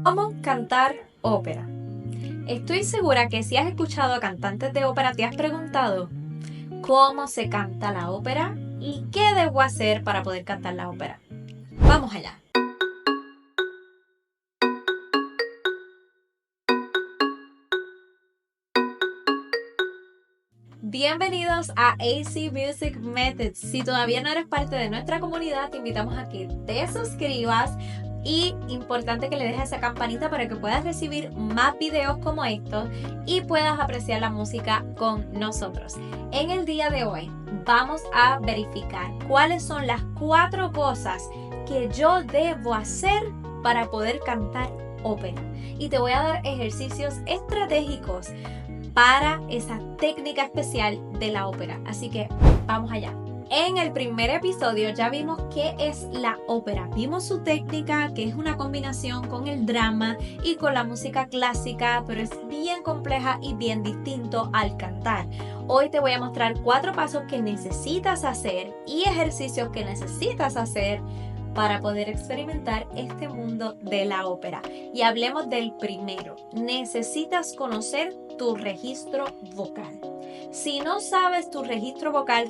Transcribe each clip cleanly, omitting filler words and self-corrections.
¿Cómo cantar ópera? Estoy segura que si has escuchado a cantantes de ópera te has preguntado cómo se canta la ópera y qué debo hacer para poder cantar la ópera. Vamos allá. Bienvenidos a AC Music Methods. Si todavía no eres parte de nuestra comunidad, te invitamos a que te suscribas y importante que le dejes esa campanita para que puedas recibir más videos como estos y puedas apreciar la música con nosotros. En el día de hoy vamos a verificar cuáles son las 4 cosas que yo debo hacer para poder cantar ópera. Y te voy a dar ejercicios estratégicos para esa técnica especial de la ópera. Así que vamos allá. En el primer episodio ya vimos qué es la ópera. Vimos su técnica, que es una combinación con el drama y con la música clásica, pero es bien compleja y bien distinto al cantar. Hoy te voy a mostrar 4 pasos que necesitas hacer y ejercicios que necesitas hacer para poder experimentar este mundo de la ópera. Y hablemos del primero. Necesitas conocer tu registro vocal. Si no sabes tu registro vocal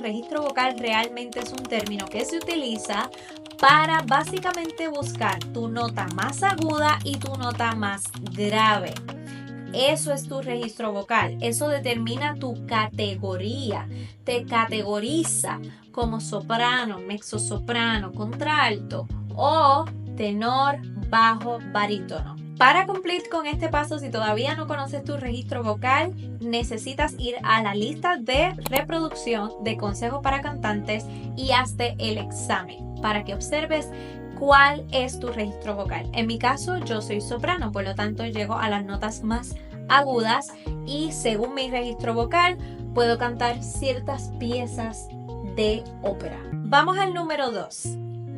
realmente es un término que se utiliza para básicamente buscar tu nota más aguda y tu nota más grave. Eso es tu registro vocal, eso determina tu categoría, te categoriza como soprano, mezzosoprano, contralto o tenor, bajo, barítono. Para cumplir con este paso, si todavía no conoces tu registro vocal, necesitas ir a la lista de reproducción de consejos para cantantes y hazte el examen para que observes cuál es tu registro vocal. En mi caso, yo soy soprano, por lo tanto llego a las notas más agudas y según mi registro vocal puedo cantar ciertas piezas de ópera. Vamos al número 2.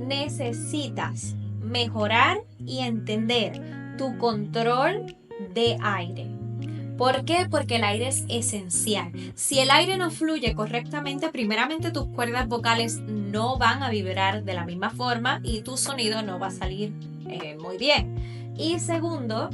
Necesitas mejorar y entender tu control de aire. ¿Por qué? Porque el aire es esencial. Si el aire no fluye correctamente, primeramente tus cuerdas vocales no van a vibrar de la misma forma y tu sonido no va a salir muy bien. Y segundo,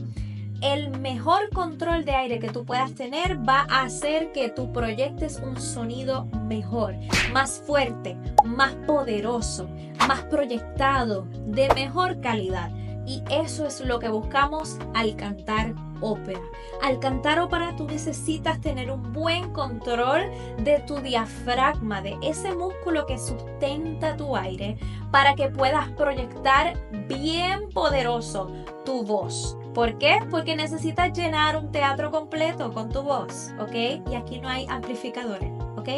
el mejor control de aire que tú puedas tener va a hacer que tú proyectes un sonido mejor, más fuerte, más poderoso, más proyectado, de mejor calidad. Y eso es lo que buscamos al cantar ópera. Al cantar ópera tú necesitas tener un buen control de tu diafragma, de ese músculo que sustenta tu aire, para que puedas proyectar bien poderoso tu voz. ¿Por qué? Porque necesitas llenar un teatro completo con tu voz, ¿ok? Y aquí no hay amplificadores, ¿ok?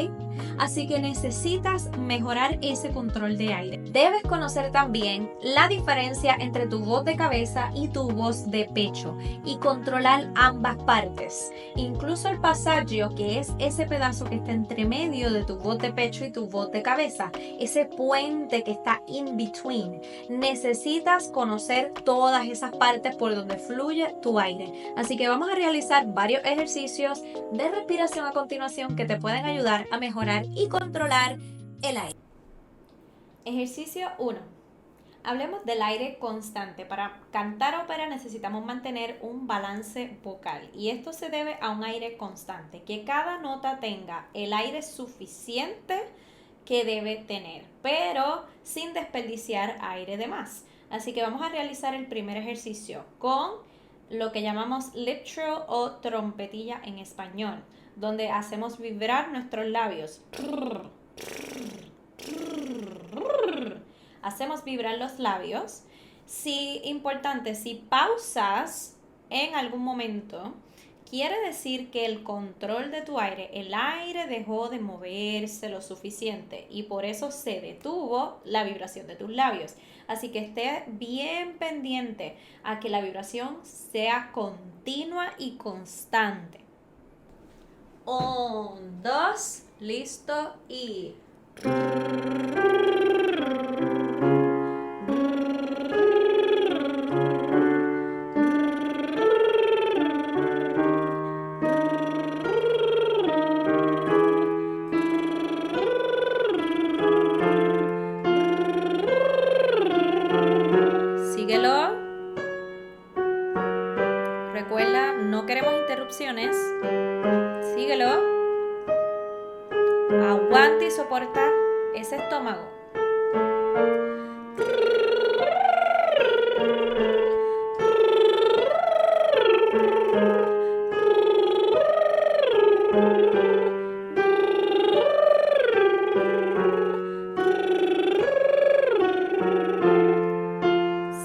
Así que necesitas mejorar ese control de aire. Debes conocer también la diferencia entre tu voz de cabeza y tu voz de pecho y controlar ambas partes. Incluso el passaggio, que es ese pedazo que está entre medio de tu voz de pecho y tu voz de cabeza, ese puente que está in between. Necesitas conocer todas esas partes por donde fluye tu aire. Así que vamos a realizar varios ejercicios de respiración a continuación que te pueden ayudar a mejorar y controlar el aire. Ejercicio 1. Hablemos del aire constante. Para cantar ópera necesitamos mantener un balance vocal y esto se debe a un aire constante, que cada nota tenga el aire suficiente que debe tener, pero sin desperdiciar aire de más. Así que vamos a realizar el primer ejercicio con lo que llamamos lip trill o trompetilla en español, donde hacemos vibrar nuestros labios. Hacemos vibrar los labios. Importante, si pausas en algún momento, quiere decir que el control de tu aire, el aire dejó de moverse lo suficiente y por eso se detuvo la vibración de tus labios. Así que esté bien pendiente a que la vibración sea continua y constante. 1, 2, listo y... Síguelo. Recuerda, no queremos interrupciones. Síguelo. Aguanta y soporta ese estómago.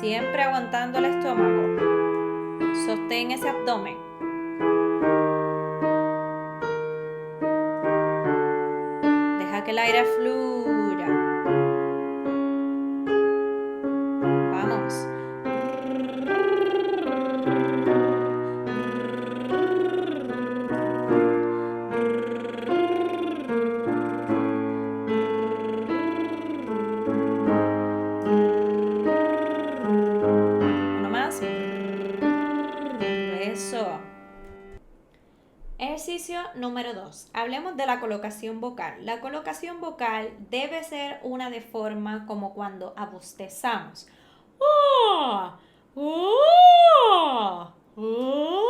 Siempre aguantando el estómago. Sostén ese abdomen. Deja que el aire fluya. Vamos. Uno más. Eso. Ejercicio número 2. Hablemos de la colocación vocal. La colocación vocal debe ser una de forma como cuando abostezamos. ¡Oh! ¡Oh! ¡Oh!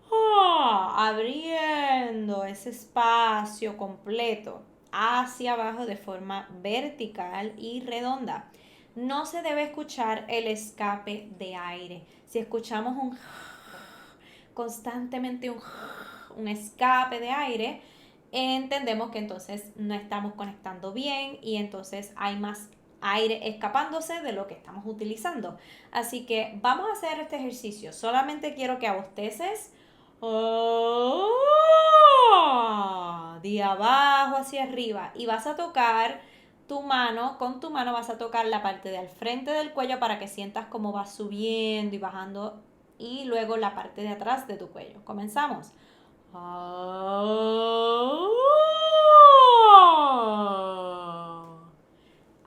¡Oh! Abriendo ese espacio completo hacia abajo de forma vertical y redonda. No se debe escuchar el escape de aire. Si escuchamos constantemente un escape de aire, entendemos que entonces no estamos conectando bien y entonces hay más aire escapándose de lo que estamos utilizando. Así que vamos a hacer este ejercicio. Solamente quiero que abosteces de abajo hacia arriba y vas a tocar tu mano, con tu mano vas a tocar la parte del frente del cuello para que sientas cómo va subiendo y bajando y luego la parte de atrás de tu cuello. Comenzamos.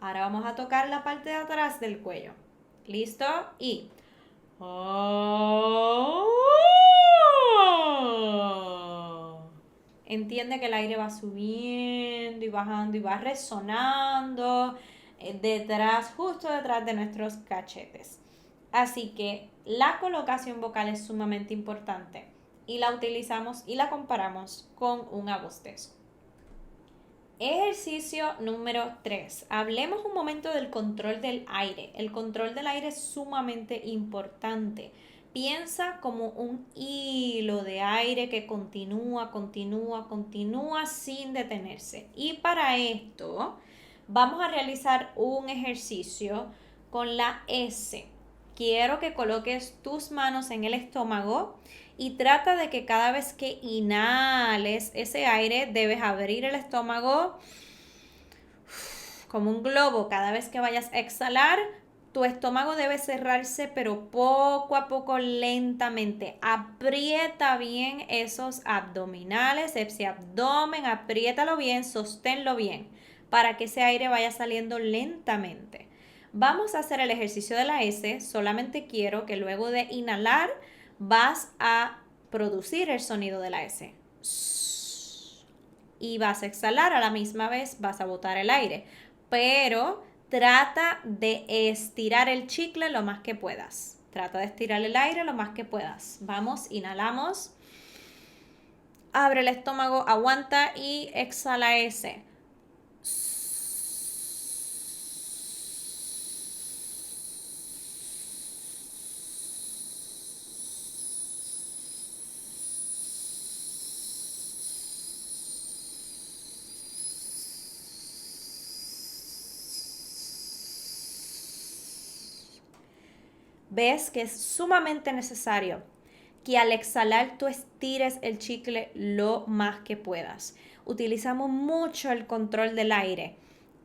Ahora vamos a tocar la parte de atrás del cuello. ¿Listo? Y entiende que el aire va subiendo y bajando y va resonando detrás, justo detrás de nuestros cachetes. Así que la colocación vocal es sumamente importante y la utilizamos y la comparamos con un abostezo. Ejercicio número 3. Hablemos un momento del control del aire. El control del aire es sumamente importante. Piensa como un hilo de aire que continúa sin detenerse. Y para esto vamos a realizar un ejercicio con la S. Quiero que coloques tus manos en el estómago y trata de que cada vez que inhales ese aire debes abrir el estómago como un globo. Cada vez que vayas a exhalar, tu estómago debe cerrarse, pero poco a poco, lentamente. Aprieta bien esos abdominales, ese abdomen, apriétalo bien, sosténlo bien, para que ese aire vaya saliendo lentamente. Vamos a hacer el ejercicio de la S. Solamente quiero que luego de inhalar vas a producir el sonido de la S. Y vas a exhalar a la misma vez, vas a botar el aire. Pero trata de estirar el chicle lo más que puedas. Trata de estirar el aire lo más que puedas. Vamos, inhalamos. Abre el estómago, aguanta y exhala S. Ves que es sumamente necesario que al exhalar tú estires el chicle lo más que puedas. Utilizamos mucho el control del aire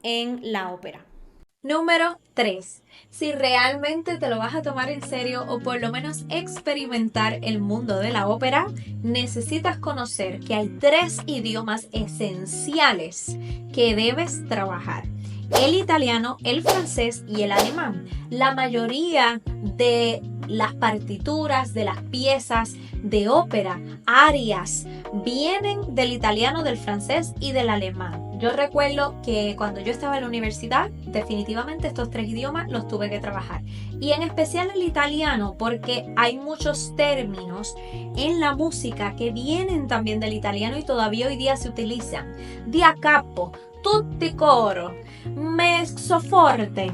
en la ópera. Número 3. Si realmente te lo vas a tomar en serio o por lo menos experimentar el mundo de la ópera, necesitas conocer que hay 3 idiomas esenciales que debes trabajar. El italiano, el francés y el alemán. La mayoría de las partituras, de las piezas de ópera, arias, vienen del italiano, del francés y del alemán. Yo recuerdo que cuando yo estaba en la universidad, definitivamente estos 3 idiomas los tuve que trabajar. Y en especial el italiano, porque hay muchos términos en la música que vienen también del italiano y todavía hoy día se utilizan. Da capo, tutti coro, mezzo forte,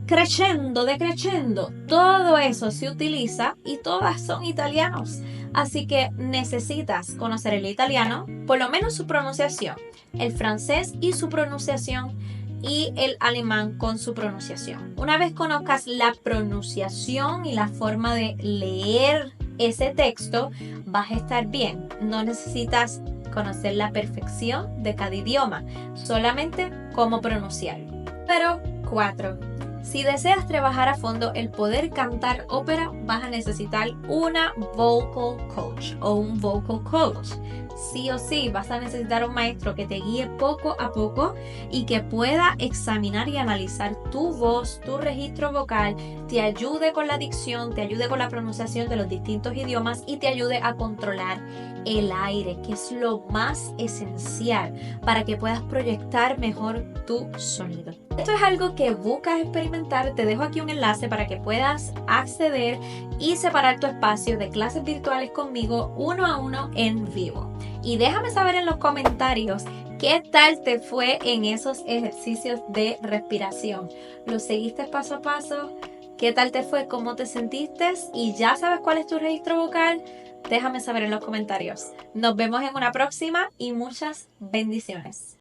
crescendo, decrescendo, todo eso se utiliza y todas son italianos. Así que necesitas conocer el italiano, por lo menos su pronunciación, el francés y su pronunciación, y el alemán con su pronunciación. Una vez conozcas la pronunciación y la forma de leer ese texto, vas a estar bien. No necesitas conocer la perfección de cada idioma, solamente cómo pronunciarlo. Pero 4. Si deseas trabajar a fondo el poder cantar ópera, vas a necesitar una vocal coach o un vocal coach. Sí o sí, vas a necesitar un maestro que te guíe poco a poco y que pueda examinar y analizar tu voz, tu registro vocal, te ayude con la dicción, te ayude con la pronunciación de los distintos idiomas y te ayude a controlar el aire, que es lo más esencial para que puedas proyectar mejor tu sonido. Esto es algo que buscas experimentar. Te dejo aquí un enlace para que puedas acceder y separar tu espacio de clases virtuales conmigo 1 a 1 en vivo. Y déjame saber en los comentarios qué tal te fue en esos ejercicios de respiración. ¿Los seguiste paso a paso? ¿Qué tal te fue? ¿Cómo te sentiste? ¿Y ya sabes cuál es tu registro vocal? Déjame saber en los comentarios. Nos vemos en una próxima y muchas bendiciones.